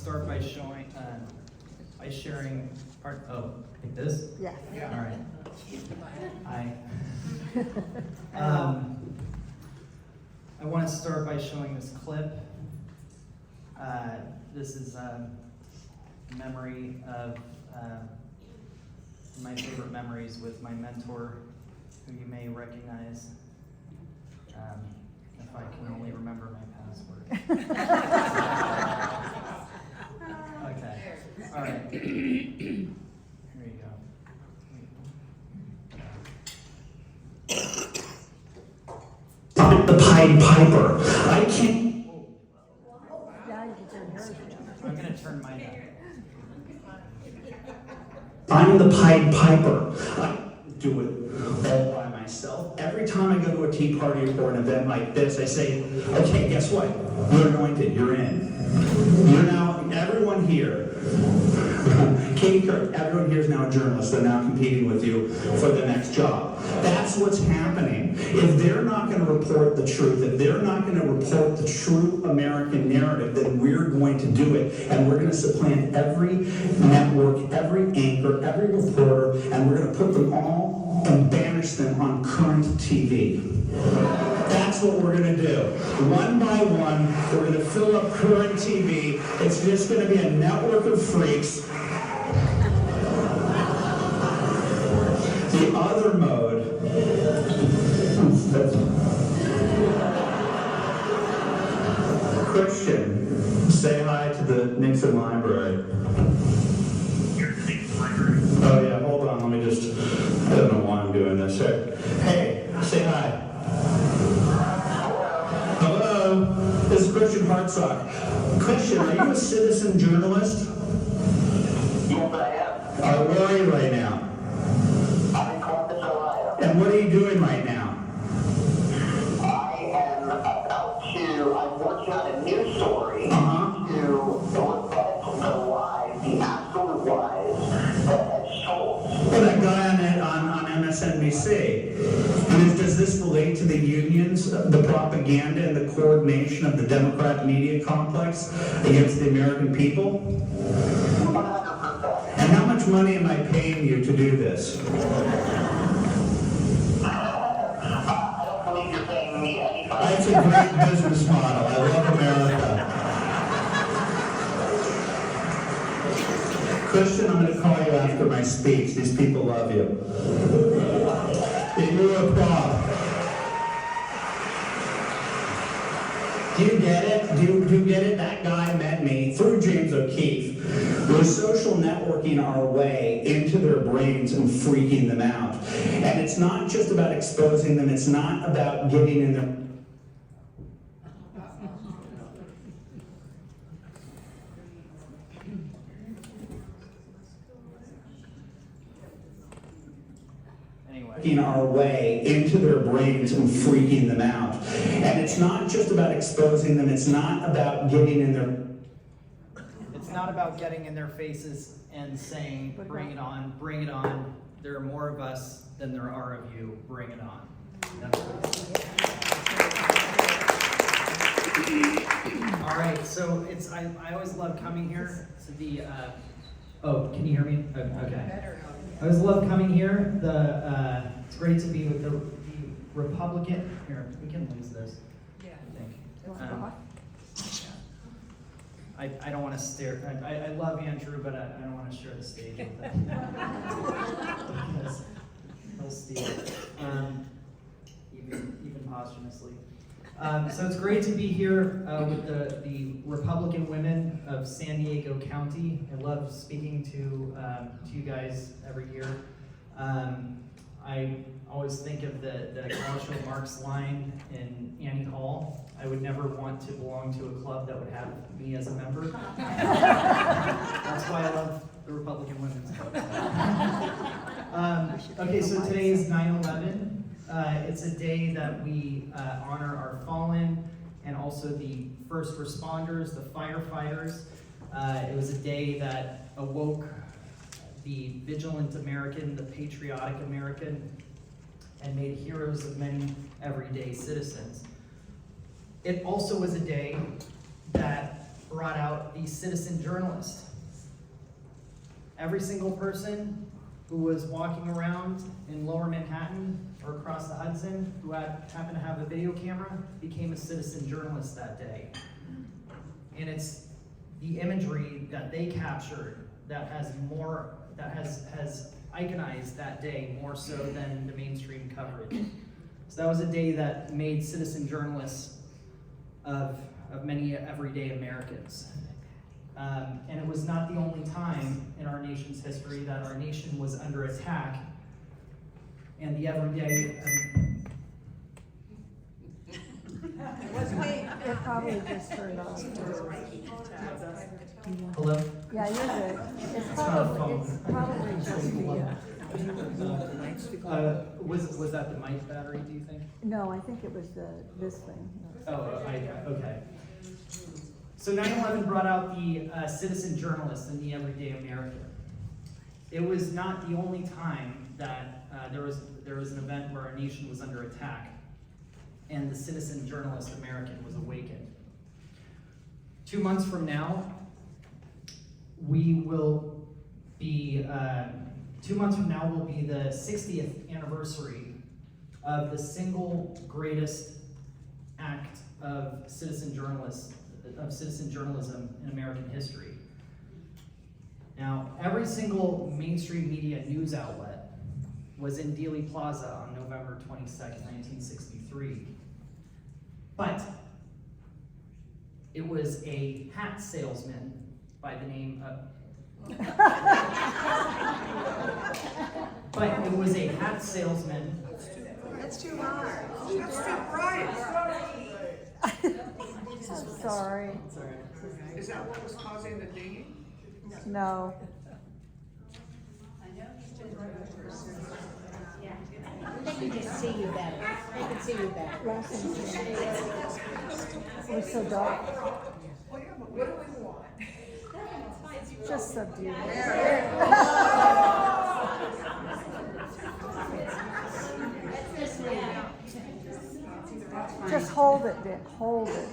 start by sharing part. Oh, like this? Yeah. All right. Hi. I want to start by showing this clip. This is a memory of my favorite memories with my mentor, who you may recognize, if I can only remember my password. Okay, all right. Here you go. The Pied Piper. I can't. Now you can turn yours on. I'm gonna turn mine up. I'm the Pied Piper. I do it all by myself. Every time I go to a tea party or an event like this, I say, okay, guess what? You're anointed, you're in. You're now, everyone here, Katie Kirk, everyone here is now a journalist. They're now competing with you for the next job. That's what's happening. If they're not going to report the truth, if they're not going to report the true American narrative, then we're going to do it. And we're going to supplant every network, every anchor, every reporter, and we're going to put them all and banish them on current TV. That's what we're going to do. One by one, we're going to fill up current TV. It's just going to be a network of freaks. The other mode, Christian, say hi to the Nixon Library. Here's the Nixon Library. Oh yeah, hold on, let me just, I don't know why I'm doing this. Hey, say hi. Hello, this is Christian Hartsock. Christian, are you a citizen journalist? Yes, I am. Where are you right now? I'm in Columbus, Ohio. And what are you doing right now? I'm working on a news story to rebut the lies, the absolute lies that Ed Schultz. Well, that guy on MSNBC. And does this relate to the unions, the propaganda, and the coordination of the Democrat media complex against the American people? 100%. And how much money am I paying you to do this? I don't believe you're paying me any money. That's a great business model. I love America. Christian, I'm going to call you after my speech. These people love you. You're a prop. Do you get it? Do you get it? That guy met me through James O'Keefe. We're social networking our way into their brains and freaking them out. And it's not just about exposing them. It's not about getting in their... Anyway. Our way into their brains and freaking them out. And it's not just about exposing them. It's not about getting in their... It's not about getting in their faces and saying, bring it on, bring it on. There are more of us than there are of you. Bring it on. That's all right, so I always love coming here to the, oh, can you hear me? Okay. I always love coming here. It's great to be with the Republican, here, we can lose this, I think. I don't want to stare. I love Andrew, but I don't want to share the stage with him. Because he'll steal it, even posthumously. So it's great to be here with the Republican women of San Diego County. I love speaking to you guys every year. I always think of the Groucho Marx line in Annie Hall. I would never want to belong to a club that would have me as a member. That's why I love the Republican Women's Club. Okay, so today is 9/11. It's a day that we honor our fallen and also the first responders, the firefighters. It was a day that awoke the vigilant American, the patriotic American, and made heroes of many everyday citizens. It also was a day that brought out the citizen journalist. Every single person who was walking around in lower Manhattan or across the Hudson who happened to have a video camera became a citizen journalist that day. And it's the imagery that they captured that has iconized that day more so than the mainstream coverage. So that was a day that made citizen journalists of many everyday Americans. And it was not the only time in our nation's history that our nation was under attack, and the everyday. It probably just turned on. Hello? Yeah, you're good. It's not a probably just the, Was that the mic battery, do you think? no, I think it was this thing. Oh, okay. So 9/11 brought out the citizen journalist in the everyday American. It was not the only time that there was an event where our nation was under attack and the citizen journalist American was awakened. 2 months from now, will be the 60th anniversary of the single greatest act of citizen journalism in American history. Now, every single mainstream media news outlet was in Dealey Plaza on November 22nd, 1963. But it was a hat salesman by the name of but it was a hat salesman. That's too hard. That's too bright. I'm sorry. Is that what was causing the dinging? No. They can just see you better. They can see you better. It was so dark. Well, yeah, but what do we want? Just subdued. Just hold it down. Hold it.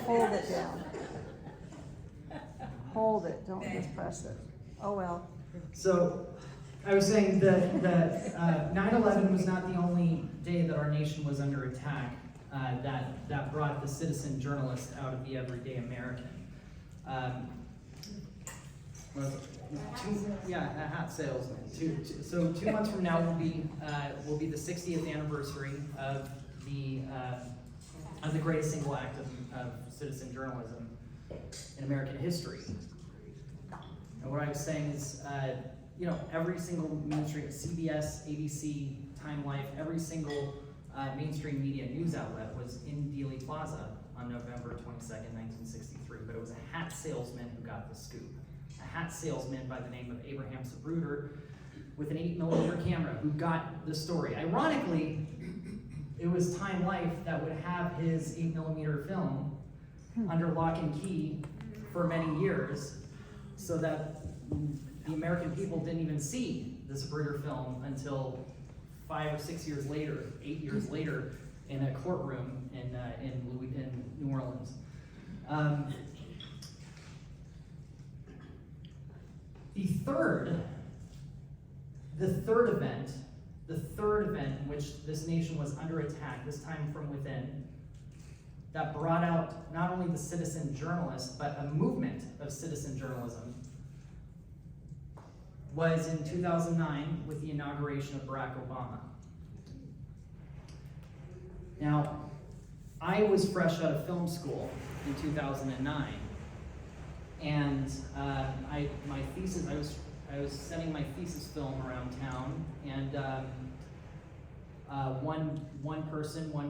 Hold it down. Hold it. Don't just press it. Oh well. So, I was saying that 9/11 was not the only day that our nation was under attack that brought the citizen journalist out of the everyday American. A hat salesman. So 2 months from now will be the 60th anniversary of the greatest single act of citizen journalism in American history. And what I was saying is, every single mainstream, CBS, ABC, Time Life, every single mainstream media news outlet was in Dealey Plaza on November 22nd, 1963. But it was a hat salesman who got the scoop. A hat salesman by the name of Abraham Zapruder with an 8mm camera who got the story. Ironically, it was Time Life that would have his 8mm film under lock and key for many years, so that the American people didn't even see the Zapruder film until 5 or 6 years later, 8 years later, in a courtroom in New Orleans. The third event in which this nation was under attack, this time from within, that brought out not only the citizen journalist, but a movement of citizen journalism, was in 2009 with the inauguration of Barack Obama. Now, I was fresh out of film school in 2009, and my thesis, I was sending my thesis film around town, and one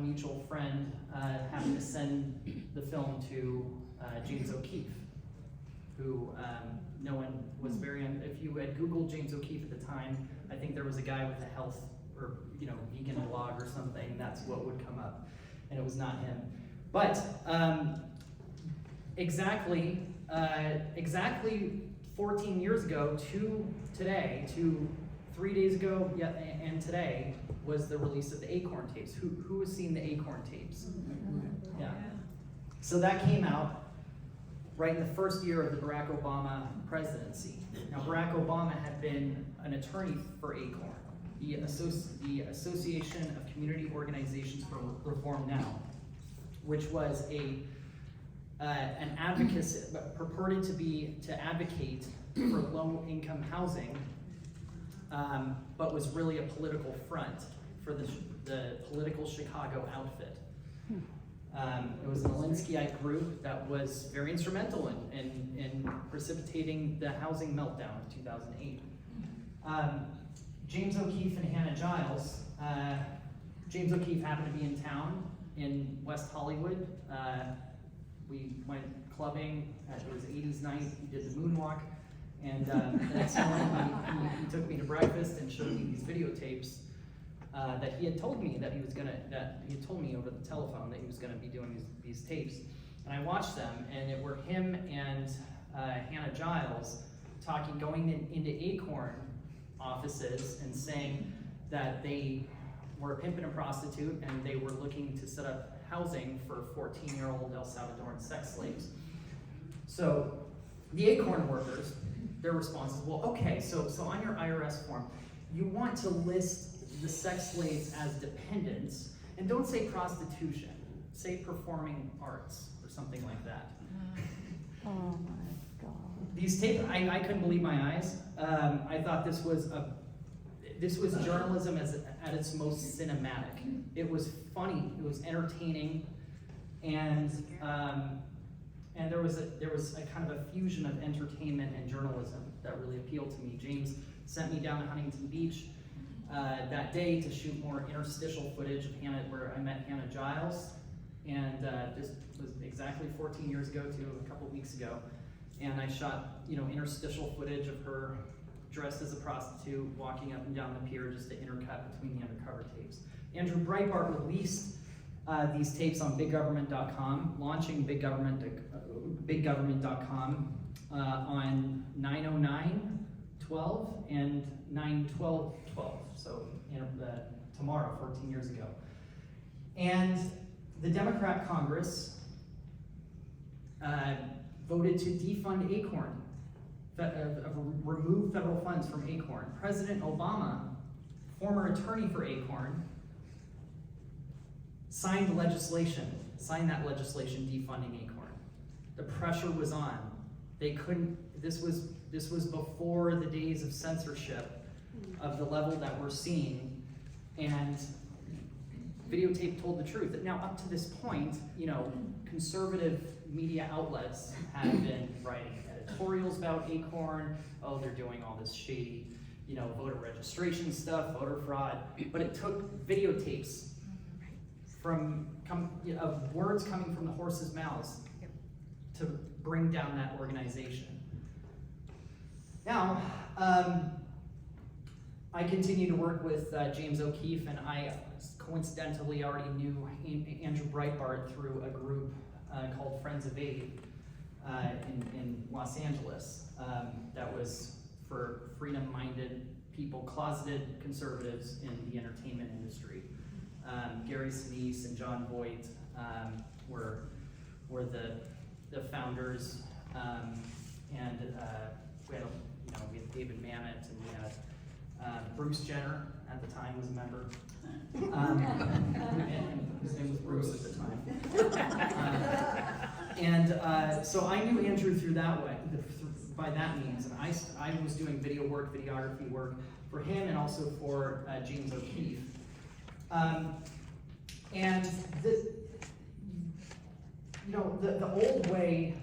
mutual friend happened to send the film to James O'Keefe, who no one was if you had Googled James O'Keefe at the time, I think there was a guy with a health or vegan blog or something, that's what would come up, and it was not him. But exactly 14 years ago to 3 days ago, and today was the release of the Acorn tapes. Who has seen the Acorn tapes? Yeah. So that came out right in the first year of the Barack Obama presidency. Now, Barack Obama had been an attorney for ACORN, the Association of Community Organizations for Reform Now, which was an advocacy, purported to advocate for low-income housing, but was really a political front for the political Chicago outfit. It was an Alinskyite group that was very instrumental in precipitating the housing meltdown of 2008. James O'Keefe and Hannah Giles. James O'Keefe happened to be in town in West Hollywood. We went clubbing. It was 80s night. He did the moonwalk. And the next morning, he took me to breakfast and showed me these videotapes that he had told me that he had told me over the telephone that he was gonna be doing these tapes. And I watched them, and it were him and Hannah Giles going into ACORN offices and saying that they were a pimp and a prostitute, and they were looking to set up housing for 14-year-old El Salvadoran sex slaves. So the ACORN workers, their response is, well, okay, so on your IRS form, you want to list the sex slaves as dependents, and don't say prostitution, say performing arts or something like that. Oh my God. These tapes, I couldn't believe my eyes. I thought this was journalism at its most cinematic. It was funny, it was entertaining, and there was a kind of a fusion of entertainment and journalism that really appealed to me. James sent me down to Huntington Beach that day to shoot more interstitial footage of Hannah, where I met Hannah Giles, and this was exactly 14 years ago to a couple weeks ago. And I shot, interstitial footage of her dressed as a prostitute, walking up and down the pier just to intercut between the undercover tapes. Andrew Breitbart released these tapes on biggovernment.com, launching biggovernment.com on 9/09/12 and 9/12/12, so tomorrow, 14 years ago. And the Democrat Congress voted to defund ACORN, remove federal funds from ACORN. President Obama, former attorney for ACORN, signed that legislation defunding ACORN. The pressure was on. They couldn't, this was before the days of censorship of the level that we're seeing, and videotape told the truth. Now, up to this point, conservative media outlets have been writing editorials about ACORN. Oh, they're doing all this shady, voter registration stuff, voter fraud. But it took videotapes of words coming from the horses' mouths to bring down that organization. Now, I continue to work with James O'Keefe, and I coincidentally already knew Andrew Breitbart through a group called Friends of Aid in Los Angeles that was for freedom-minded people, closeted conservatives in the entertainment industry. Gary Sinise and John Voight were the founders, and we had David Mamet, and we had Bruce Jenner at the time was a member. His name was Bruce at the time. So I knew Andrew through that way, by that means, and I was doing videography work for him, and also for James O'Keefe. And the old way,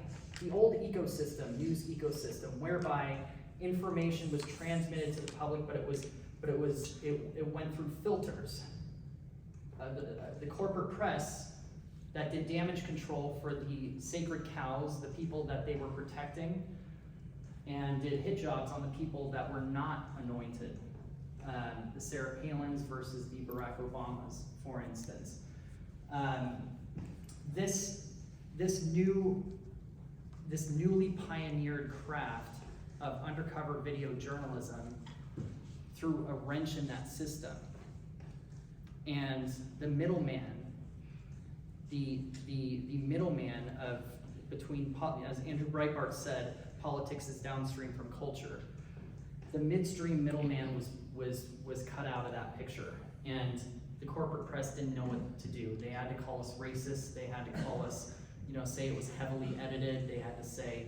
the old ecosystem, news ecosystem, whereby information was transmitted to the public, but it went through filters. The corporate press that did damage control for the sacred cows, the people that they were protecting, and did hit jobs on the people that were not anointed. The Sarah Palins versus the Barack Obamas, for instance. This newly pioneered craft of undercover video journalism threw a wrench in that system. And the middleman, the middleman of between, as Andrew Breitbart said, politics is downstream from culture. The midstream middleman was cut out of that picture, and the corporate press didn't know what to do. They had to call us racist. They had to call us, say it was heavily edited. They had to say,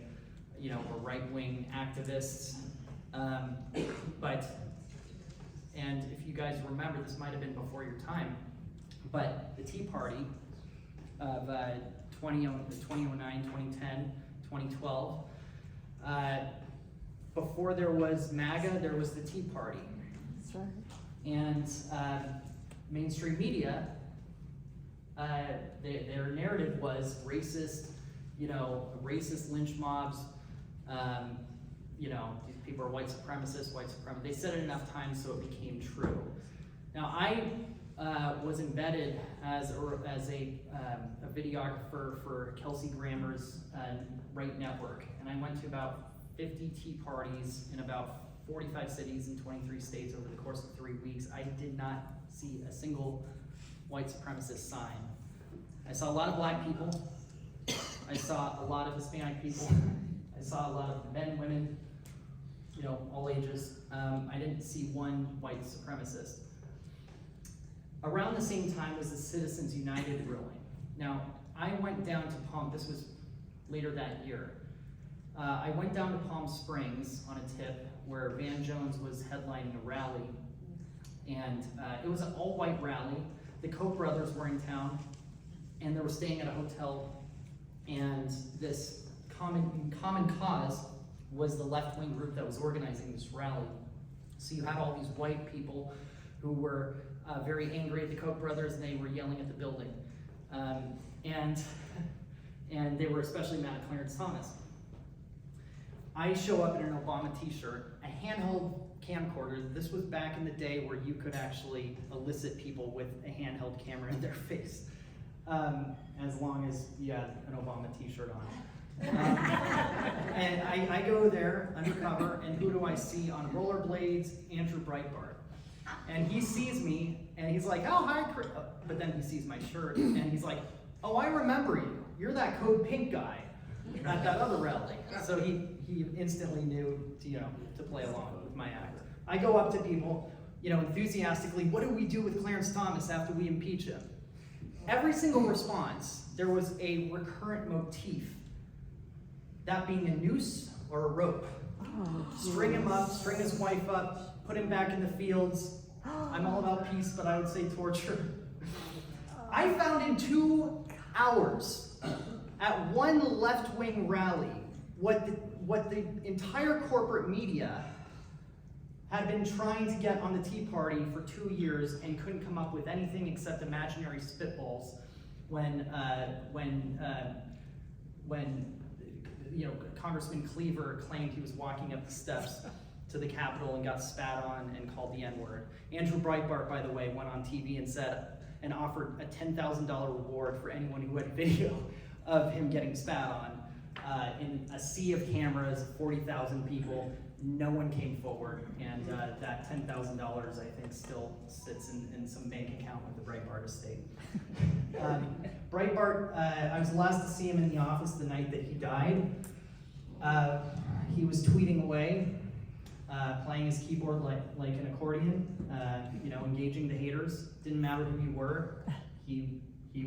we're right-wing activists. And if you guys remember, this might have been before your time, but the Tea Party of 2009, 2010, 2012, before there was MAGA, there was the Tea Party. That's right. And mainstream media, their narrative was racist, racist lynch mobs, these people are white supremacists, They said it enough times so it became true. Now, I was embedded as a videographer for Kelsey Grammer's Right Network, and I went to about 50 tea parties in about 45 cities in 23 states over the course of 3 weeks. I did not see a single white supremacist sign. I saw a lot of black people. I saw a lot of Hispanic people. I saw a lot of men, women, all ages. I didn't see one white supremacist. Around the same time was the Citizens United ruling. Now, I went down to this was later that year. I went down to Palm Springs on a tip where Van Jones was headlining a rally, and it was an all-white rally. The Koch brothers were in town, and they were staying at a hotel, and this common cause was the left-wing group that was organizing this rally. So you had all these white people who were very angry at the Koch brothers, and they were yelling at the building. And they were especially mad at Clarence Thomas. I show up in an Obama t-shirt, a handheld camcorder. This was back in the day where you could actually elicit people with a handheld camera in their face, as long as you had an Obama t-shirt on. And I go there undercover, and who do I see on rollerblades? Andrew Breitbart. And he sees me, and he's like, "Oh, hi, Chris." But then he sees my shirt, and he's like, "Oh, I remember you. You're that Code Pink guy at that other rally." So he instantly knew to play along with my act. I go up to people, enthusiastically, "What do we do with Clarence Thomas after we impeach him?" Every single response, there was a recurrent motif. That being a noose or a rope. String him up, string his wife up, put him back in the fields. I'm all about peace, but I would say torture. I found in 2 hours at one left-wing rally what the entire corporate media had been trying to get on the Tea Party for 2 years and couldn't come up with anything except imaginary spitballs when Congressman Cleaver claimed he was walking up the steps to the Capitol and got spat on and called the N-word. Andrew Breitbart, by the way, went on TV and offered a $10,000 reward for anyone who had video of him getting spat on. In a sea of cameras, 40,000 people, no one came forward, and that $10,000 I think still sits in some bank account with the Breitbart estate. Breitbart, I was last to see him in the office the night that he died. He was tweeting away, playing his keyboard like an accordion, engaging the haters. Didn't matter who you were, he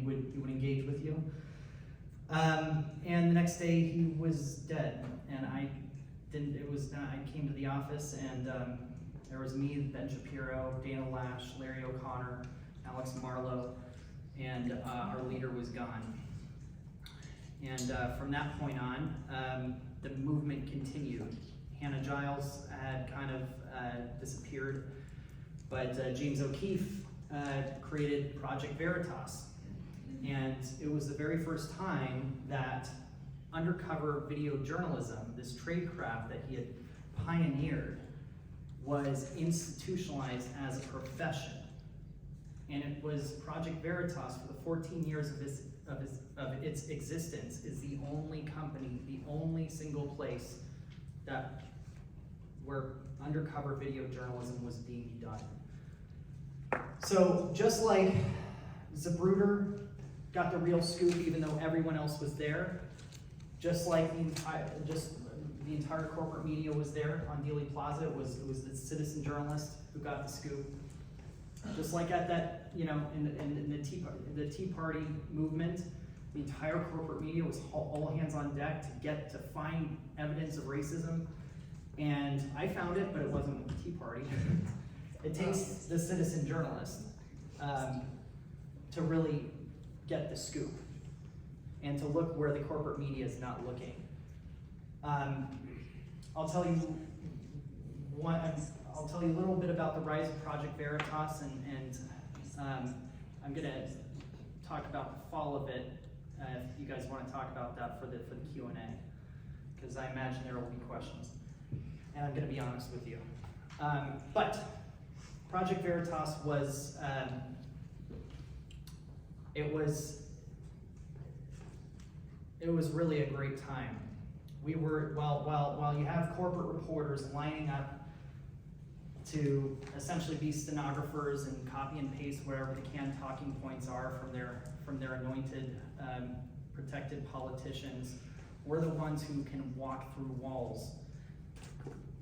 would engage with you. And the next day he was dead, and I came to the office, and there was me, Ben Shapiro, Dana Lash, Larry O'Connor, Alex Marlowe, and our leader was gone. And from that point on, the movement continued. Hannah Giles had kind of disappeared, but James O'Keefe created Project Veritas. And it was the very first time that undercover video journalism, this tradecraft that he had pioneered, was institutionalized as a profession. And it was Project Veritas for the 14 years of its existence is the only company, the only single place where undercover video journalism was being done. So just like Zapruder got the real scoop even though everyone else was there, just like the entire corporate media was there on Dealey Plaza. It was the citizen journalist who got the scoop. Just like at that, you know, in the Tea Party movement, the entire corporate media was all hands on deck to find evidence of racism. And I found it, but it wasn't the Tea Party. It takes the citizen journalist to really get the scoop and to look where the corporate media is not looking. I'll tell you a little bit about the rise of Project Veritas, and I'm going to talk about the fall of it. If you guys want to talk about that for the Q&A, because I imagine there will be questions, and I'm going to be honest with you. But Project Veritas was it was really a great time. We were, while you have corporate reporters lining up to essentially be stenographers and copy and paste whatever the canned talking points are from their anointed, protected politicians, we're the ones who can walk through walls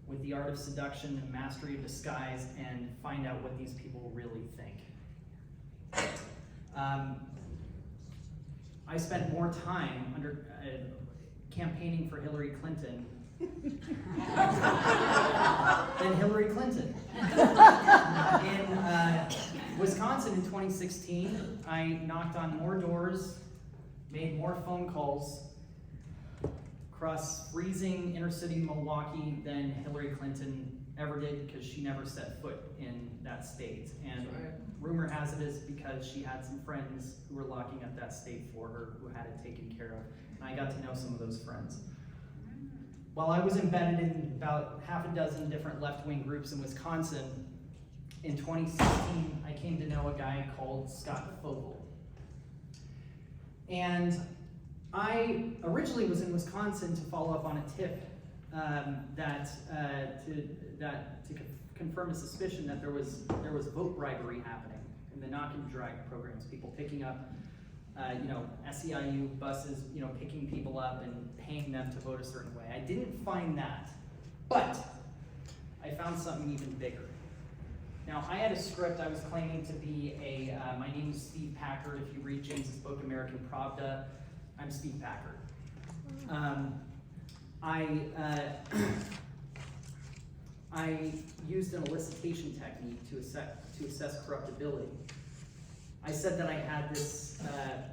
with the art of seduction and mastery of disguise and find out what these people really think. I spent more time campaigning for Hillary Clinton than Hillary Clinton. In Wisconsin in 2016, I knocked on more doors, made more phone calls across freezing inner city Milwaukee than Hillary Clinton ever did, because she never set foot in that state. And rumor has it is because she had some friends who were locking up that state for her, who had it taken care of. And I got to know some of those friends. While I was embedded in about half a dozen different left-wing groups in Wisconsin, in 2016, I came to know a guy called Scott Fogel. And I originally was in Wisconsin to follow up on a tip to confirm a suspicion that there was vote bribery happening in the knock and drag programs, people picking up SEIU buses, picking people up and paying them to vote a certain way. I didn't find that, but I found something even bigger. Now, I had a script. I was claiming to be my name is Steve Packard. If you read James's book, American Pravda, I'm Steve Packard. I used an elicitation technique to assess corruptibility. I said that I had this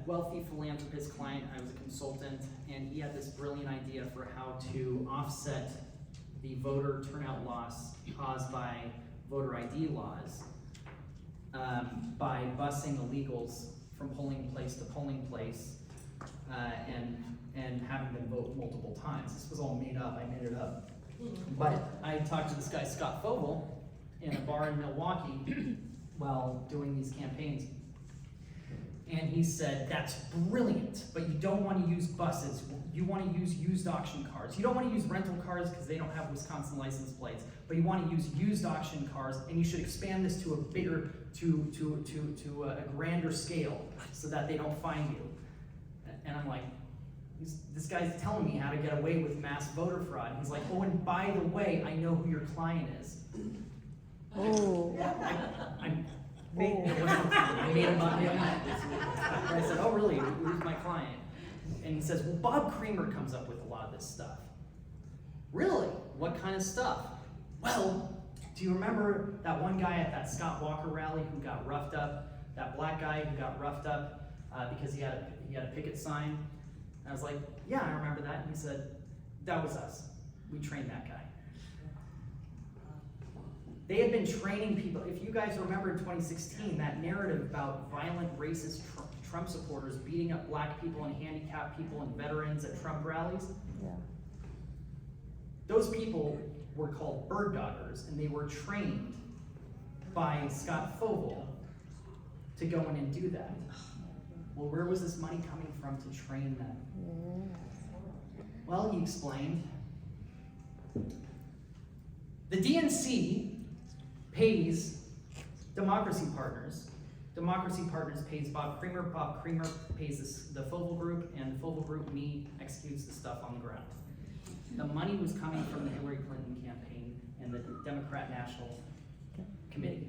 wealthy philanthropist client. I was a consultant, and he had this brilliant idea for how to offset the voter turnout loss caused by voter ID laws by busing illegals from polling place to polling place and having them vote multiple times. This was all made up. I made it up. But I talked to this guy, Scott Fogel, in a bar in Milwaukee while doing these campaigns. And he said, that's brilliant, but you don't want to use buses. You want to use used auction cars. You don't want to use rental cars because they don't have Wisconsin license plates, but you want to use used auction cars, and you should expand this to a bigger, to a grander scale so that they don't find you. And I'm like, this guy's telling me how to get away with mass voter fraud. He's like, oh, and by the way, I know who your client is. Oh. I made him up. I said, oh, really? Who's my client? And he says, well, Bob Creamer comes up with a lot of this stuff. Really? What kind of stuff? Well, do you remember that one guy at that Scott Walker rally who got roughed up? That black guy who got roughed up because he had a picket sign? And I was like, yeah, I remember that. And he said, that was us. We trained that guy. They had been training people. If you guys remember in 2016, that narrative about violent, racist Trump supporters beating up black people and handicapped people and veterans at Trump rallies, Yeah. those people were called bird doggers, and they were trained by Scott Fogel to go in and do that. Well, where was this money coming from to train them? Well, he explained. The DNC pays Democracy Partners Democracy Partners pays Bob Creamer. Bob Creamer pays the Fogle Group, and the Fogle Group, me, executes the stuff on the ground. The money was coming from the Hillary Clinton campaign and the Democrat National Committee.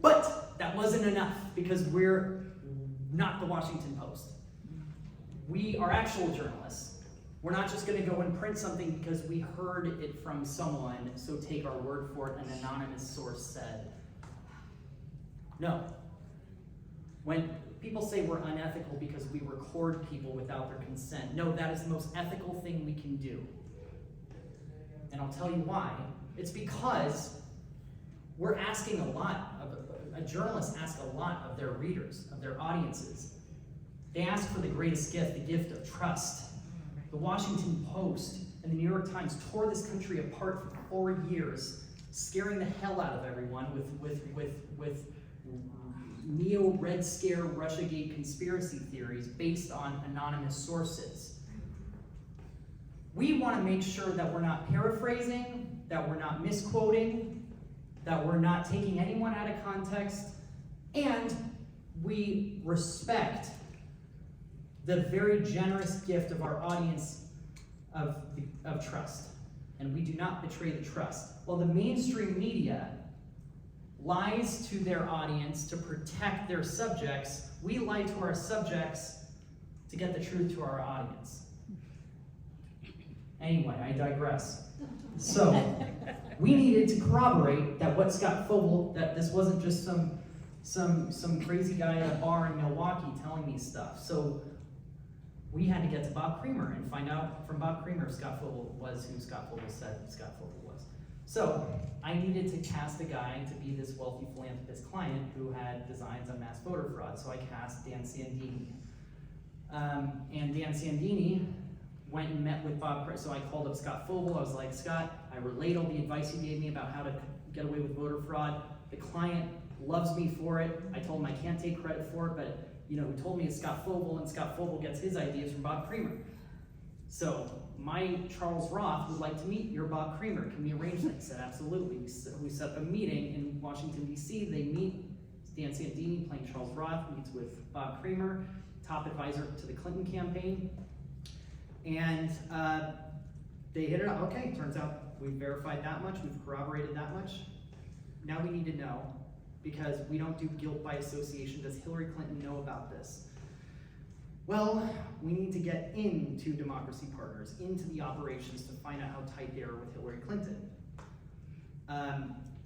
But that wasn't enough, because we're not the Washington Post. We are actual journalists. We're not just going to go and print something because we heard it from someone, so take our word for it, an anonymous source said. No. When people say we're unethical because we record people without their consent, no, that is the most ethical thing we can do. And I'll tell you why. It's because we're asking a lot of, journalists ask a lot of their readers, of their audiences. They ask for the greatest gift, the gift of trust. The Washington Post and the New York Times tore this country apart for 4 years, scaring the hell out of everyone with neo-Red Scare Russiagate conspiracy theories based on anonymous sources. We want to make sure that we're not paraphrasing, that we're not misquoting, that we're not taking anyone out of context, and we respect the very generous gift of our audience of trust. And we do not betray the trust. While the mainstream media lies to their audience to protect their subjects, we lie to our subjects to get the truth to our audience. Anyway, I digress. So, we needed to corroborate that what Scott Fogle, that this wasn't just some crazy guy at a bar in Milwaukee telling me stuff. So, we had to get to Bob Creamer and find out from Bob Creamer if Scott Fogle was who Scott Fogle said Scott Fogle was. So, I needed to cast a guy to be this wealthy philanthropist client who had designs on mass voter fraud. So I cast Dan Sandini. And Dan Sandini went and met with Bob Creamer. So I called up Scott Fogle. I was like, Scott, I relayed all the advice you gave me about how to get away with voter fraud. The client loves me for it. I told him I can't take credit for it, but he told me it's Scott Fogle, and Scott Fogle gets his ideas from Bob Creamer. So my Charles Roth would like to meet your Bob Creamer. Can we arrange that? He said, absolutely. We set up a meeting in Washington, D.C. They meet. Dan Sandini playing Charles Roth meets with Bob Creamer, top advisor to the Clinton campaign. And they hit it up. Okay, turns out we've verified that much. We've corroborated that much. Now we need to know, because we don't do guilt by association. Does Hillary Clinton know about this? Well, we need to get into Democracy Partners, into the operations to find out how tight they are with Hillary Clinton.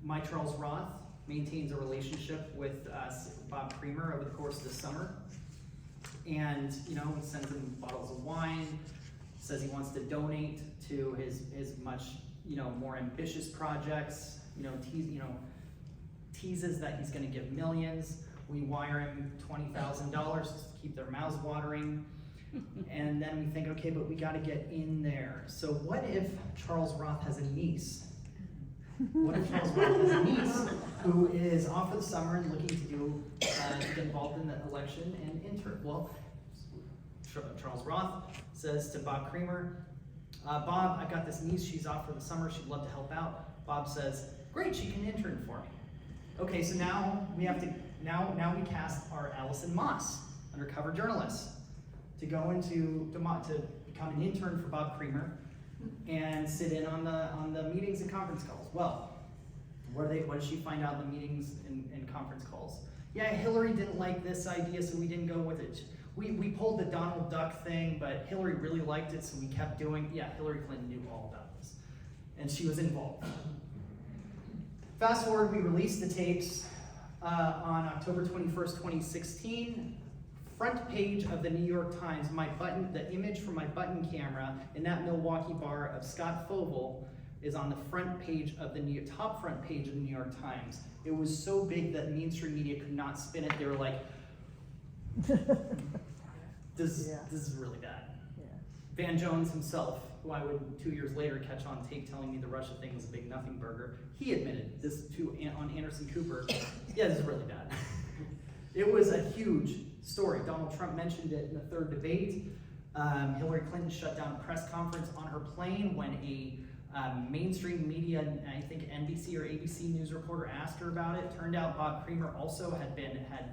My Charles Roth maintains a relationship with Bob Creamer over the course of the summer. And, sends him bottles of wine, says he wants to donate to his much, more ambitious projects, teases that he's gonna give millions. We wire him $20,000 to keep their mouths watering. And then we think, okay, but we gotta get in there. So what if Charles Roth has a niece? What if Charles Roth has a niece who is off for the summer and looking to get involved in the election and intern? Well, Charles Roth says to Bob Creamer, Bob, I've got this niece, she's off for the summer, she'd love to help out. Bob says, great, she can intern for me. Okay, so now we have to, now we cast our Allison Moss, undercover journalist, to go into, to become an intern for Bob Creamer and sit in on the meetings and conference calls. Well, what did she find out in the meetings and conference calls? Yeah, Hillary didn't like this idea, so we didn't go with it. We pulled the Donald Duck thing, but Hillary really liked it, so we kept doing. Yeah, Hillary Clinton knew all about this, and she was involved. Fast forward, we released the tapes on October 21st, 2016. Front page of the New York Times, the image from my button camera in that Milwaukee bar of Scott Fogle is on the front page of the top front page of the New York Times. It was so big that mainstream media could not spin it. They were like, this is really bad. Yeah. Van Jones himself, who I would 2 years later catch on tape telling me the Russia thing was a big nothing burger, he admitted this on Anderson Cooper. Yeah, this is really bad. It was a huge story. Donald Trump mentioned it in the third debate. Hillary Clinton shut down a press conference on her plane when a Mainstream media, and I think NBC or ABC news reporter asked her about it. Turned out Bob Creamer also had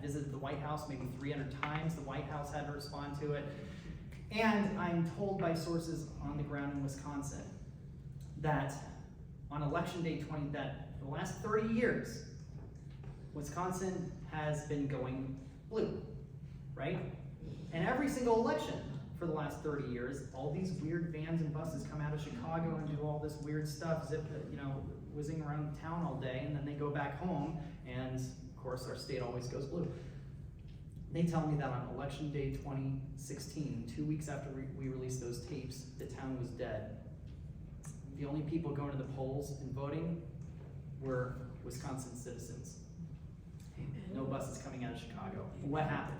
visited the White House maybe 300 times. The White House had to respond to it. And I'm told by sources on the ground in Wisconsin that on election day that for the last 30 years, Wisconsin has been going blue, right? And every single election for the last 30 years, all these weird vans and buses come out of Chicago and do all this weird stuff, whizzing around town all day, and then they go back home, and of course our state always goes blue. They tell me that on election day 2016, 2 weeks after we released those tapes, the town was dead. The only people going to the polls and voting were Wisconsin citizens. No buses coming out of Chicago. What happened?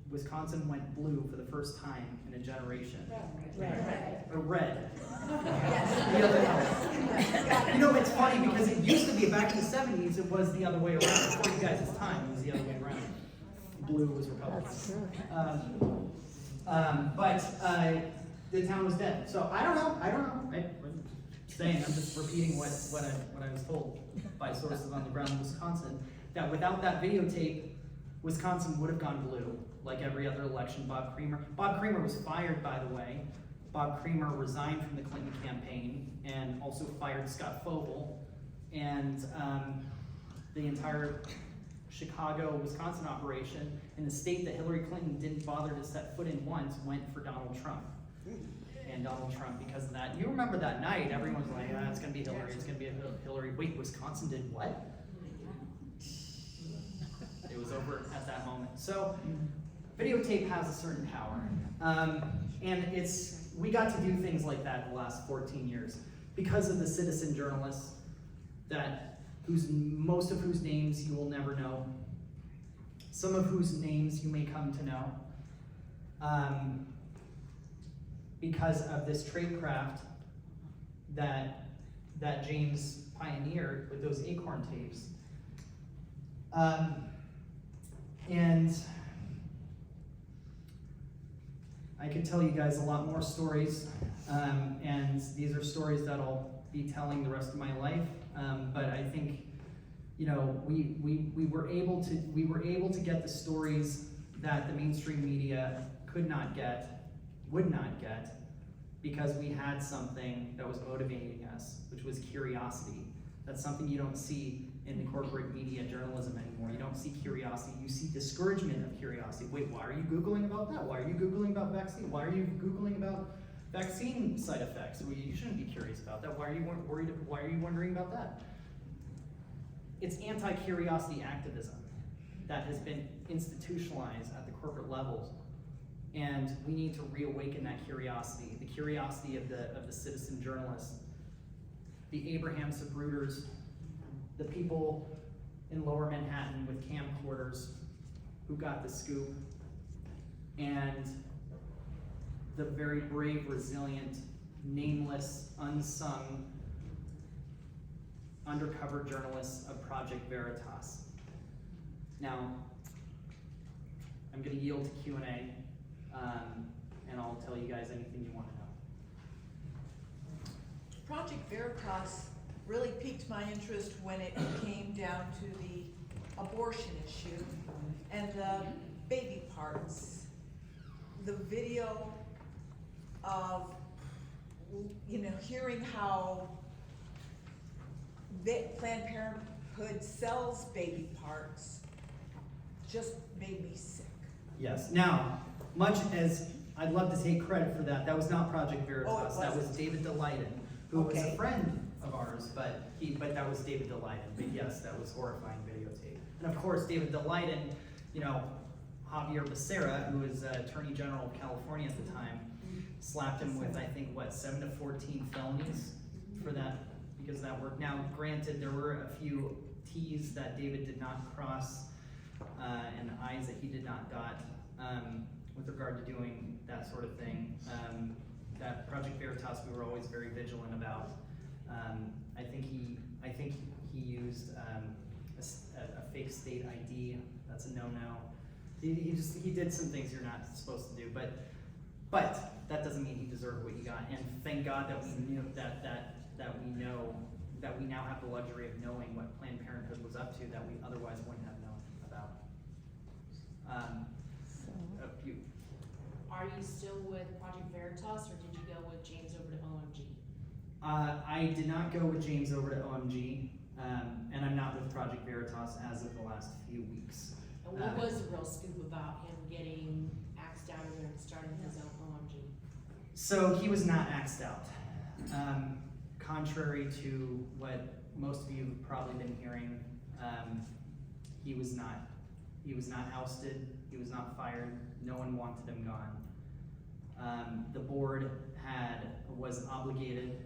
Wisconsin went blue for the first time in a generation. Or red. The other color. You know, it's funny because it used to be back in the 70s, it was the other way around. Before you guys' time, it was the other way around. Blue was Republican. The town was dead. So I don't know. I'm just repeating what I was told by sources on the ground in Wisconsin, that without that videotape, Wisconsin would have gone blue, like every other election. Bob Creamer was fired, by the way. Bob Creamer resigned from the Clinton campaign and also fired Scott Fogel. And the entire Chicago-Wisconsin operation in the state that Hillary Clinton didn't bother to set foot in once went for Donald Trump. And Donald Trump, because of that. You remember that night, everyone was like, it's gonna be Hillary, it's gonna be Hillary. Wait, Wisconsin did what? It was over at that moment. So, videotape has a certain power. And we got to do things like that the last 14 years because of the citizen journalists most of whose names you will never know, some of whose names you may come to know, because of this tradecraft that James pioneered with those Acorn tapes. And I could tell you guys a lot more stories, and these are stories that I'll be telling the rest of my life. But I think, we were able to get the stories that the mainstream media could not get, would not get, because we had something that was motivating us, which was curiosity. That's something you don't see in the corporate media journalism anymore. You don't see curiosity, you see discouragement of curiosity. Wait, why are you Googling about that? Why are you Googling about vaccine? Why are you Googling about vaccine side effects? Well, you shouldn't be curious about that. Why are you worried? Why are you wondering about that? It's anti-curiosity activism that has been institutionalized at the corporate levels. And we need to reawaken that curiosity, the curiosity of the citizen journalists, the Abraham Zabruders, the people in Lower Manhattan with camcorders who got the scoop, and the very brave, resilient, nameless, unsung, undercover journalists of Project Veritas. Now, I'm going to yield to Q&A, and I'll tell you guys anything you want to know. Project Veritas really piqued my interest when it came down to the abortion issue and the baby parts. The video of, hearing how Planned Parenthood sells baby parts just made me sick. Yes. Now, much as I'd love to take credit for that, that was not Project Veritas. That was David Daleiden, who was a friend of ours, but that was David Daleiden. But yes, that was horrifying videotape. And of course, David Daleiden, Javier Becerra, who was Attorney General of California at the time, slapped him with, I think, 7 to 14 felonies for that, because of that work. Now, granted, there were a few T's that David did not cross, and I's that he did not dot, with regard to doing that sort of thing. That Project Veritas, we were always very vigilant about. I think he used a fake state ID. That's a no-no. He did some things you're not supposed to do. But that doesn't mean he deserved what he got. And thank God that we knew that we now have the luxury of knowing what Planned Parenthood was up to that we otherwise wouldn't have known about. Are you still with Project Veritas, or did you go with James over to OMG? I did not go with James over to OMG, and I'm not with Project Veritas as of the last few weeks. And what was the real scoop about him getting axed out of there and starting his own OMG? So he was not axed out. Contrary to what most of you have probably been hearing, he was not ousted, he was not fired, no one wanted him gone. The board was obligated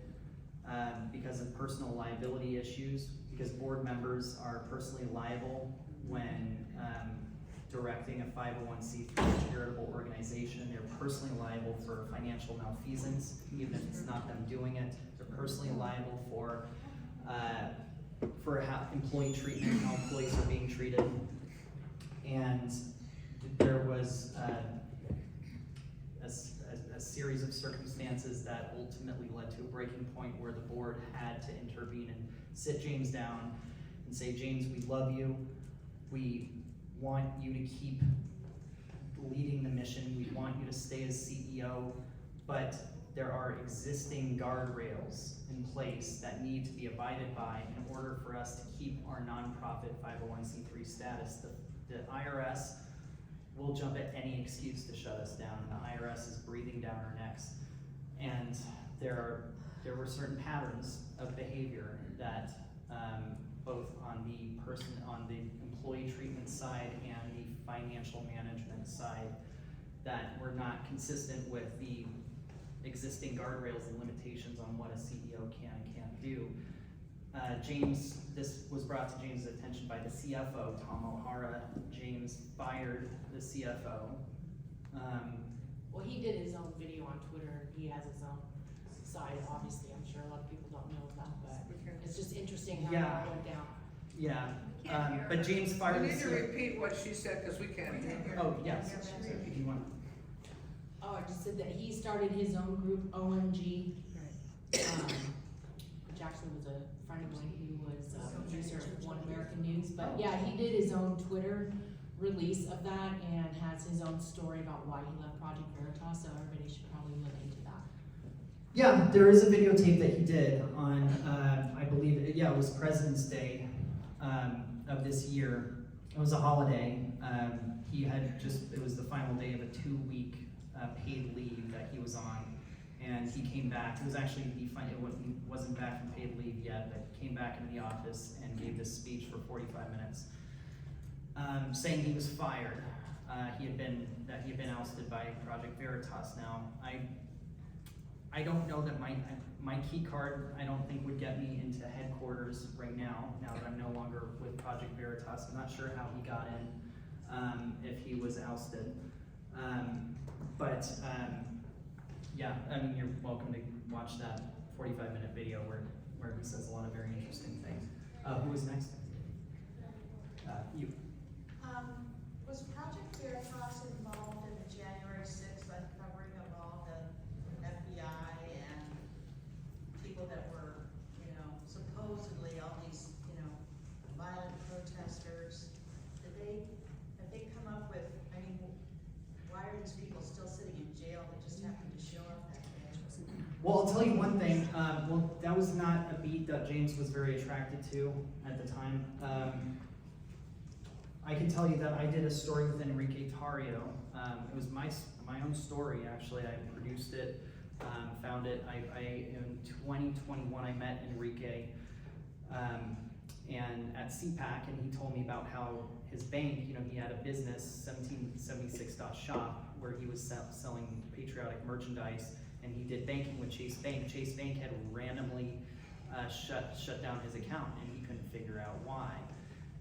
because of personal liability issues, because board members are personally liable when directing a 501c3 charitable organization. They're personally liable for financial malfeasance, even if it's not them doing it. They're personally liable for how employee treatment, how employees are being treated. And there was a series of circumstances that ultimately led to a breaking point where the board had to intervene and sit James down and say, James, we love you. We want you to keep leading the mission. We want you to stay as CEO, but there are existing guardrails in place that need to be abided by in order for us to keep our nonprofit 501c3 status. The IRS will jump at any excuse to shut us down. The IRS is breathing down our necks. And there were certain patterns of behavior that both on the employee treatment side and the financial management side that were not consistent with the existing guardrails and limitations on what a CEO can and can't do. This was brought to James' attention by the CFO, Tom O'Hara. James fired the CFO. Well, he did his own video on Twitter. He has his own side, obviously. I'm sure a lot of people don't know about, but it's just interesting how that went down. Yeah, but James fired You the need to CFO. repeat what she said, because we can't hear. Oh, yes. If you want. Oh, I just said that he started his own group, OMG, which actually was a friend of mine who was a producer of One American News. But yeah, he did his own Twitter release of that and has his own story about why he left Project Veritas, so everybody should probably look into that. Yeah, there is a videotape that he did on, I believe, it was President's Day of this year. It was a holiday. It was the final day of a 2-week paid leave that he was on, and he came back. It was actually it wasn't back from paid leave yet, but came back into the office and gave this speech for 45 minutes, saying he was fired. He had been ousted by Project Veritas. Now, I don't know that my key card, I don't think would get me into headquarters right now that I'm no longer with Project Veritas. I'm not sure how he got in, if he was ousted. Yeah, I mean, you're welcome to watch that 45-minute video where he says a lot of very interesting things. Who was next? You. Was Project Veritas involved in the January 6th uncovering of all the FBI and people that were, supposedly all these, violent protesters? Have they come up with, why are these people still sitting in jail that just happened to show up that day? Well, I'll tell you one thing. That was not a beat that James was very attracted to at the time. I can tell you that I did a story with Enrique Tarrio. It was my own story, actually. I produced it, found it. In 2021, I met Enrique and at CPAC, and he told me about how his bank, he had a business, 1776.shop, where he was selling patriotic merchandise, and he did banking with Chase Bank. Chase Bank had randomly shut down his account, and he couldn't figure out why.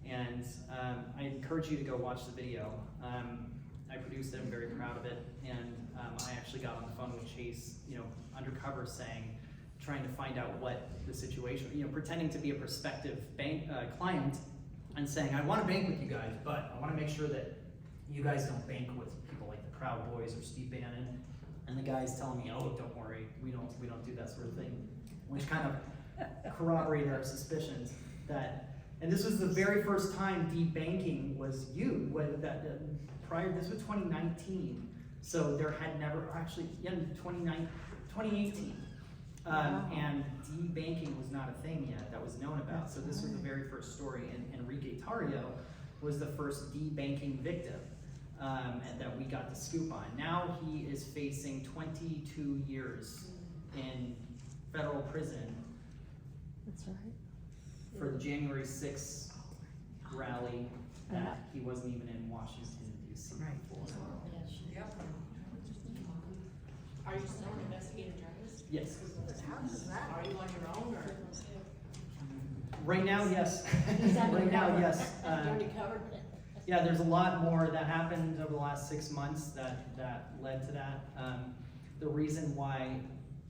And I encourage you to go watch the video. I produced it, I'm very proud of it, and I actually got on the phone with Chase, undercover, trying to find out what the situation, pretending to be a prospective bank client, and saying, I want to bank with you guys, but I want to make sure that you guys don't bank with people like the Proud Boys or Steve Bannon. And the guy's telling me, oh, don't worry, we don't do that sort of thing, which kind of corroborated our suspicions that, and this was the very first time debanking was used, prior, this was 2019, so there had never, actually, yeah, 2018. And debanking was not a thing yet that was known about, so this was the very first story, and Enrique Tarrio was the first debanking victim and that we got the scoop on. Now he is facing 22 years in federal prison That's right. for the January 6th rally that he wasn't even in Washington, D.C. for. Yep. Are you still an investigative journalist? Yes. How does that? Are you on your own or? Right now, yes. He's Right now, yes. You already covered it. Yeah, there's a lot more that happened over the last 6 months that led to that. The reason why,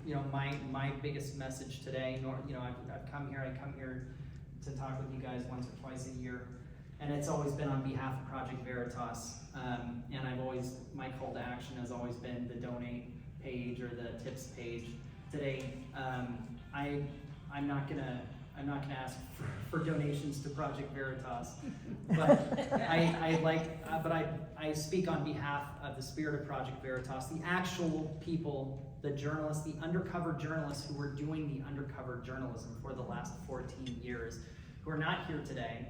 you know, my biggest message today, you know, I come here to talk with you guys once or twice a year, and it's always been on behalf of Project Veritas. And my call to action has always been the donate page or the tips page. Today, I'm not gonna ask for donations to Project Veritas, but I speak on behalf of the spirit of Project Veritas, the actual people, the journalists, the undercover journalists who were doing the undercover journalism for the last 14 years, who are not here today,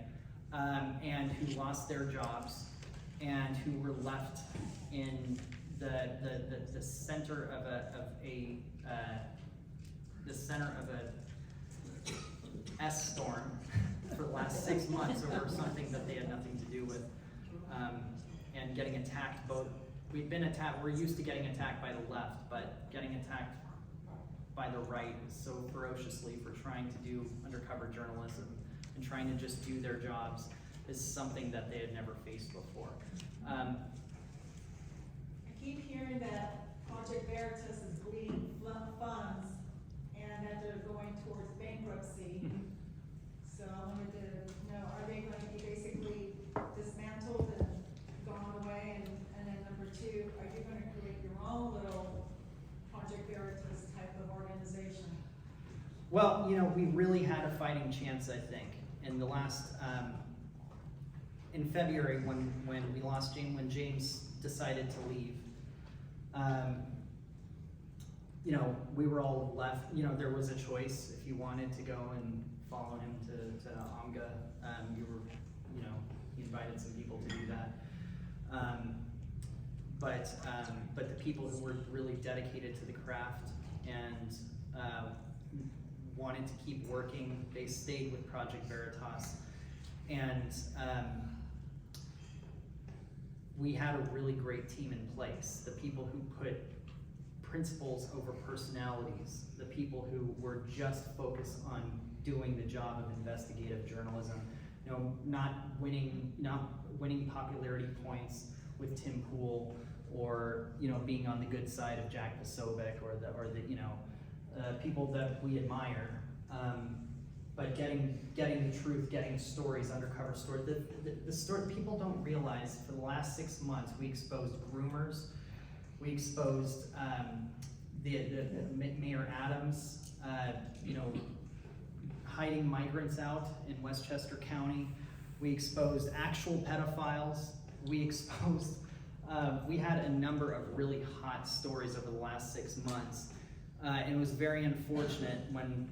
and who lost their jobs, and who were left in the center of a S-storm for the last 6 months over something that they had nothing to do with, and getting attacked both. We've been attacked, we're used to getting attacked by the left, but getting attacked by the right so ferociously for trying to do undercover journalism and trying to just do their jobs is something that they had never faced before. I keep hearing that Project Veritas is bleeding funds and that they're going towards bankruptcy. So I wanted to know, are they going to be basically dismantled and gone away? And then number two, are you going to create your own little Project Veritas type of organization? Well, you know, we really had a fighting chance, I think, in the last, in February when we lost James, when James decided to leave. You know, we were all left, you know, there was a choice. If you wanted to go and follow him to AMGA, you were, you know, he invited some people to do that. But the people who were really dedicated to the craft and wanted to keep working, they stayed with Project Veritas. And we had a really great team in place. The people who put principles over personalities, the people who were just focused on doing the job of investigative journalism, you know, not winning popularity points with Tim Pool, or, you know, being on the good side of Jack Posobiec, or the you know, people that we admire, but getting the truth, getting stories, undercover stories. The story people don't realize, for the last 6 months, we exposed groomers, we exposed the Mayor Adams, you know, hiding migrants out in Westchester County. We exposed actual pedophiles. We exposed, we had a number of really hot stories over the last 6 months. And it was very unfortunate when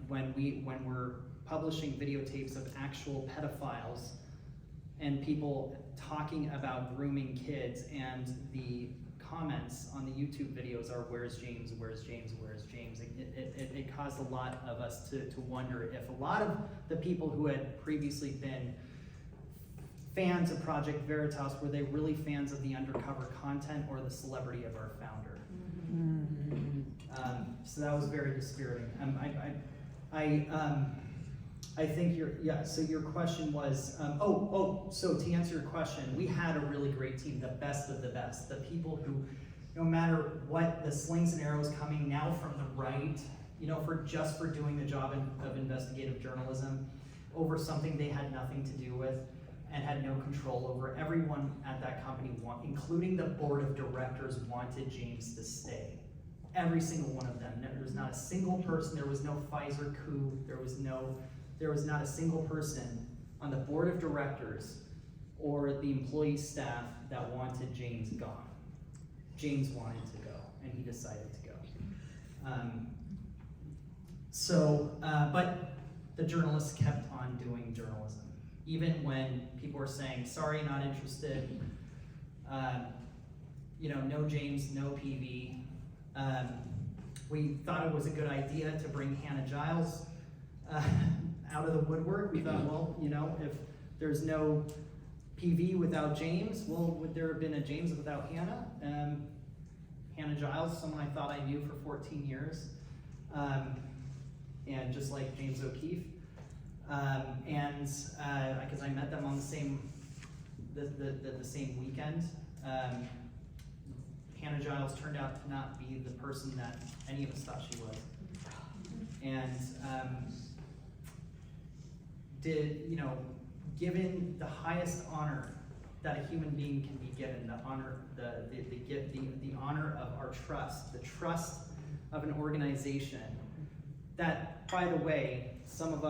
we're publishing videotapes of actual pedophiles and people talking about grooming kids, and the comments on the YouTube videos are, where's James, where's James, where's James? It caused a lot of us to wonder if a lot of the people who had previously been fans of Project Veritas, were they really fans of the undercover content or the celebrity of our founder? So that was very dispiriting. I think so your question was, so to answer your question, we had a really great team, the best of the best, the people who, no matter what the slings and arrows coming now from the right, you know, for doing the job of investigative journalism over something they had nothing to do with and had no control over, everyone at that company, including the board of directors, wanted James to stay. Every single one of them. There was not a single person, there was no Pfizer coup, there was not a single person on the board of directors or the employee staff that wanted James gone. James wanted to go, and he decided to go. But the journalists kept on doing journalism. Even when people were saying, sorry, not interested, no James, no PV. We thought it was a good idea to bring Hannah Giles out of the woodwork. We thought, well, if there's no PV without James, well, would there have been a James without Hannah? Hannah Giles, someone I thought I knew for 14 years, and just like James O'Keefe, because I met them on the same weekend. Hannah Giles turned out to not be the person that any of us thought she was, and given the highest honor that a human being can be given, the honor of our trust, the trust of an organization that, by the way, some of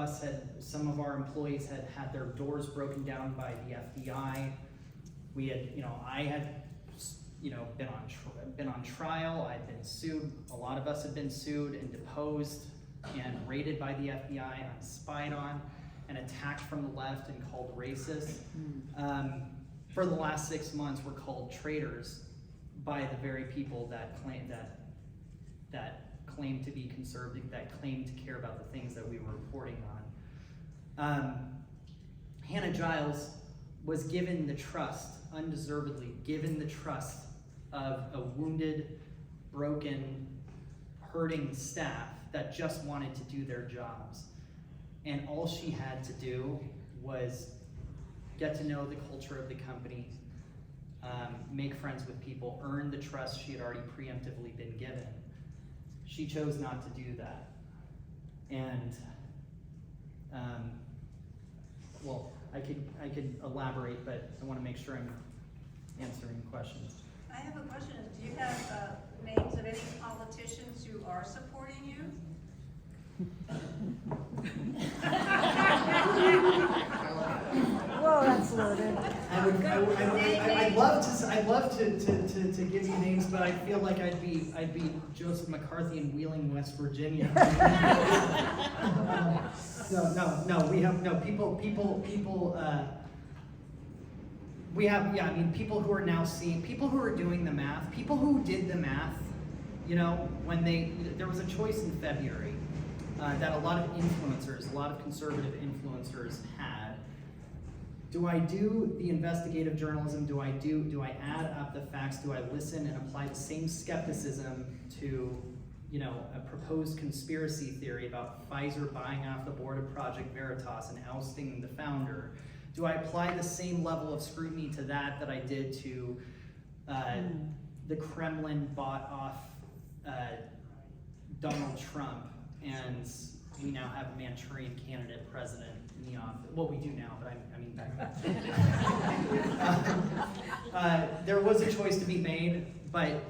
our employees had their doors broken down by the FBI. We had, I had, been on trial. I'd been sued. A lot of us had been sued and deposed and raided by the FBI and spied on and attacked from the left and called racist. For the last 6 months, we're called traitors by the very people that claim to be conservative, that claim to care about the things that we were reporting on. Hannah Giles was given the trust, undeservedly given the trust of a wounded, broken, hurting staff that just wanted to do their jobs. And all she had to do was get to know the culture of the company, make friends with people, earn the trust she had already preemptively been given. She chose not to do that. And, I could elaborate, but I want to make sure I'm answering questions. I have a question. Do you have names of any politicians who are supporting you? Whoa, that's loaded. I'd love to give you names, but I feel like I'd be Joseph McCarthy in Wheeling, West Virginia. No. We have people. We have people who are now seeing, people who are doing the math, people who did the math. When there was a choice in February that a lot of influencers, a lot of conservative influencers had. Do I do the investigative journalism? Do I add up the facts? Do I listen and apply the same skepticism to, a proposed conspiracy theory about Pfizer buying off the board of Project Veritas and ousting the founder? Do I apply the same level of scrutiny to that I did to the Kremlin bought off Donald Trump, and we now have a Manchurian candidate president in the office? Well, we do now, but I mean back then. There was a choice to be made, but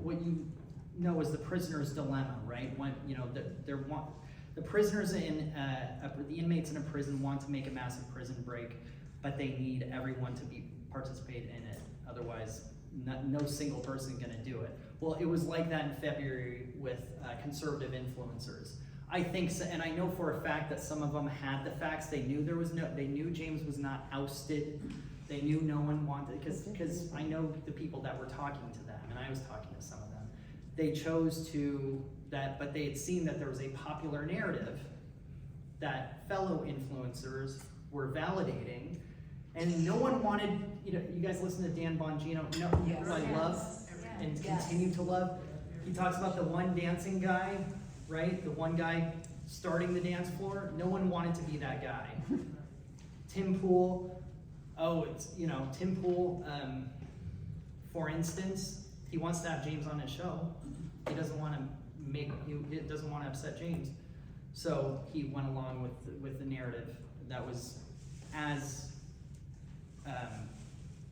what you know is the prisoner's dilemma, right? When the prisoners the inmates in a prison want to make a massive prison break, but they need everyone to participate in it. Otherwise, no single person is going to do it. Well, it was like that in February with conservative influencers. I think so, and I know for a fact that some of them had the facts. They knew they knew James was not ousted. They knew no one wanted, because I know the people that were talking to them, and I was talking to some of them. They chose to that, but they had seen that there was a popular narrative that fellow influencers were validating, and no one wanted. You guys listen to Dan Bongino. Who I love and continue to love. He talks about the one dancing guy, right? The one guy starting the dance floor. No one wanted to be that guy. Tim Pool. Tim Pool, for instance, he wants to have James on his show. He doesn't want to upset James. So he went along with the narrative that was as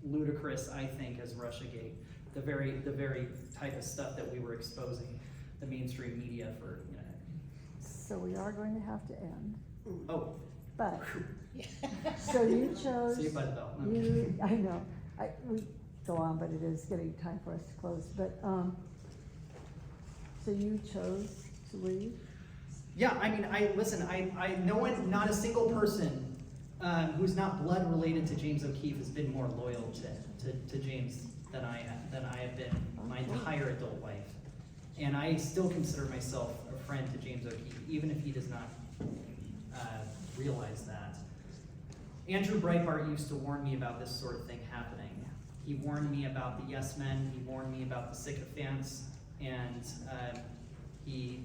ludicrous, I think, as Russiagate. the very type of stuff that we were exposing the mainstream media for. So we are going to have to end, Oh, but, so you chose. see you, Bud Bell. No. I know, we go on, but it is getting time for us to close, but, so you chose to leave? Yeah, I mean, I no one, not a single person who's not blood related to James O'Keefe has been more loyal to James than I have been my entire adult life. And I still consider myself a friend to James O'Keefe, even if he does not realize that. Andrew Breitbart used to warn me about this sort of thing happening. He warned me about the yes men, he warned me about the sycophants, and he,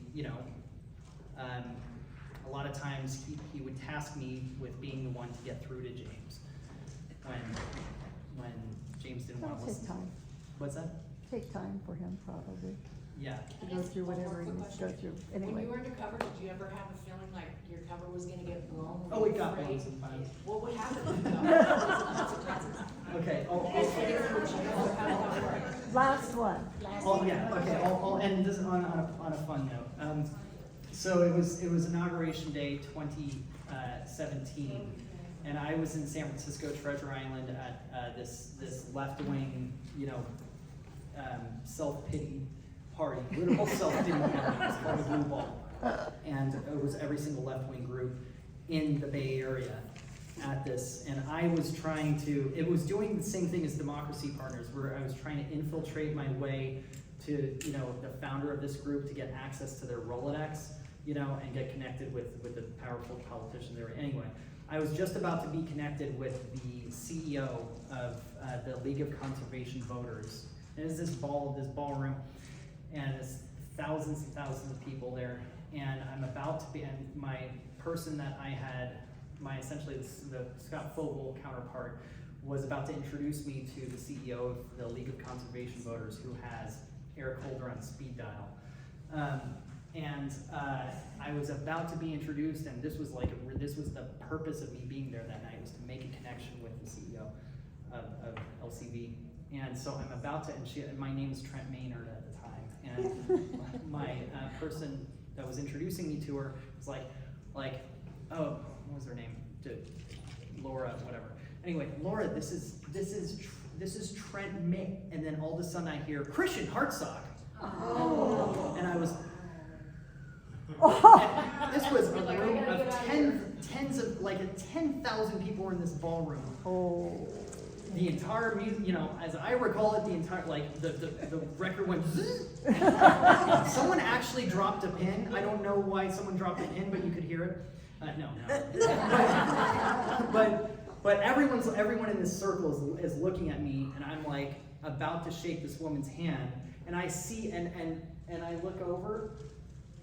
a lot of times he would task me with being the one to get through to James when James didn't want to That'll listen. take time, What's that? take time for him probably, Yeah. to go through whatever he needs to go through, When anyway. you were undercover, did you ever have a feeling like your cover was gonna get blown? Oh, it got blown sometimes. What would happen? When you got Okay. Last one. I'll end this on a fun note. So it was inauguration day 2017, and I was in San Francisco Treasure Island at this left-wing, self-pity party, literal self-pity party. It was called a Blue Ball, and it was every single left-wing group in the Bay Area at this, and I was trying to, it was doing the same thing as Democracy Partners, where I was trying to infiltrate my way to, the founder of this group to get access to their Rolodex, and get connected with the powerful politicians there. Anyway, I was just about to be connected with the CEO of the League of Conservation Voters. And it's this ballroom, and it's thousands and thousands of people there, and I'm about to be, and my person that I had, essentially the Scott Fogel counterpart, was about to introduce me to the CEO of the League of Conservation Voters, who has Eric Holder on speed dial. I was about to be introduced, and this was the purpose of me being there that night, was to make a connection with the CEO of LCV. And so I'm about to, and my name is Trent Maynard at the time, and my person that was introducing me to her was like, oh, what was her name? Laura, whatever. Anyway, Laura, this is Trent May, and then all of a sudden I hear Christian Hartsock, and I was. And this was a room of 10,000 people were in this ballroom. Oh. The entire music, as I recall it, the entire, the record went zzz. Someone actually dropped a pin. I don't know why someone dropped a pin, but you could hear it. No. But everyone in this circle is looking at me, and I'm like about to shake this woman's hand, and I see, and I look over,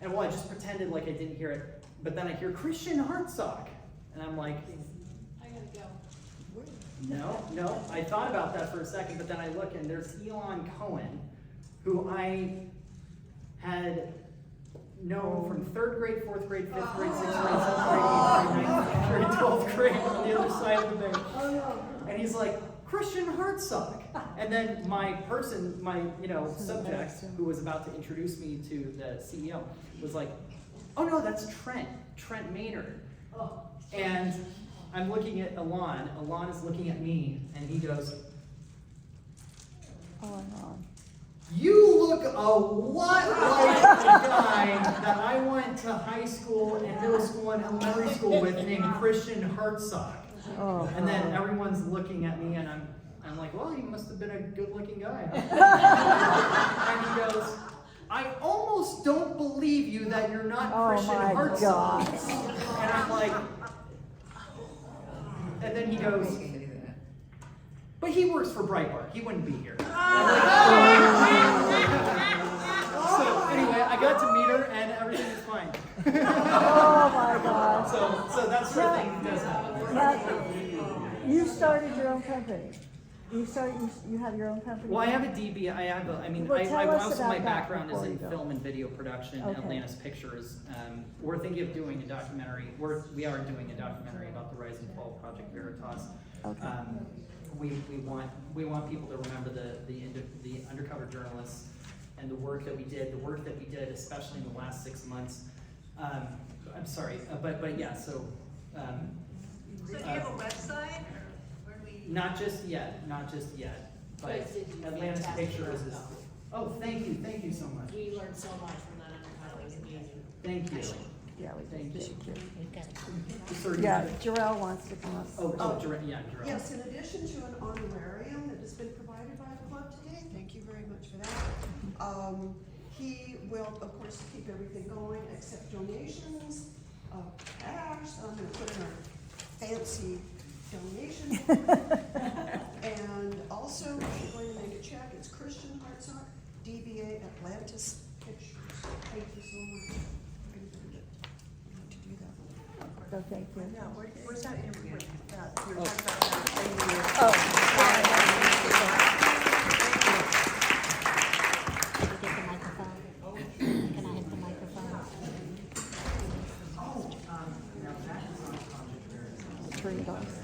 and I just pretended like I didn't hear it, but then I hear Christian Hartsock, and I'm like, I gotta go. no, I thought about that for a second, but then I look, and there's Elon Cohen, who I had known from 3rd grade, 4th grade, 5th grade, 6th grade, 7th grade, 8th grade, 9th grade, 12th grade, on the other side of the bay. And he's like, Christian Hartsock. And then my person, my subject, who was about to introduce me to the CEO, was like, oh no, that's Trent Maynard. And I'm looking at Alon is looking at me, and he goes, you look a lot like a guy that I went to high school and middle school and elementary school with, named Christian Hartsock. Oh. And then everyone's looking at me, and I'm like, well, he must have been a good-looking guy. And he goes, I almost don't believe you that you're not Christian Hartsock. And I'm like, and then he goes, but he works for Breitbart. He wouldn't be here. So anyway, I got to meet her, and everything is fine. Oh my God. So that sort of thing does happen. You started your own company. You have your own company? Well, I have a DB. Tell us Also about my that background is before in you go. film and video production, Okay. Atlantis Pictures. We're thinking of doing a documentary. We are doing a documentary about the rise and fall of Project Veritas. Okay. we want people to remember the undercover journalists and the work that we did, especially in the last 6 months. I'm sorry, but yeah, so. So do you have a website, or where do we? Not just yet, but Guys did do Atlantis fantastic Pictures work, is, though. oh, thank you so much. We learned so much from that undercover, it was amazing. Thank you. Yeah, we Thank did. you. We've got it. Sorry, Yeah, Jarrell wants to come up. Oh, Jarrell, yeah, Jarrell. Yes, in addition to an honorarium that has been provided by the club today, thank you very much for that. He will, of course, keep everything going, accept donations of cash, I'm gonna put in our fancy donation. And also, if you're going to make a check, it's Christian Hartsock, DBA Atlantis Pictures. Thank you so much. I need to do that. So thank you. Yeah, where's that? You were talking about Oh. Did you get the microphone? Can I hit the microphone? Now that is on Project Veritas. $3.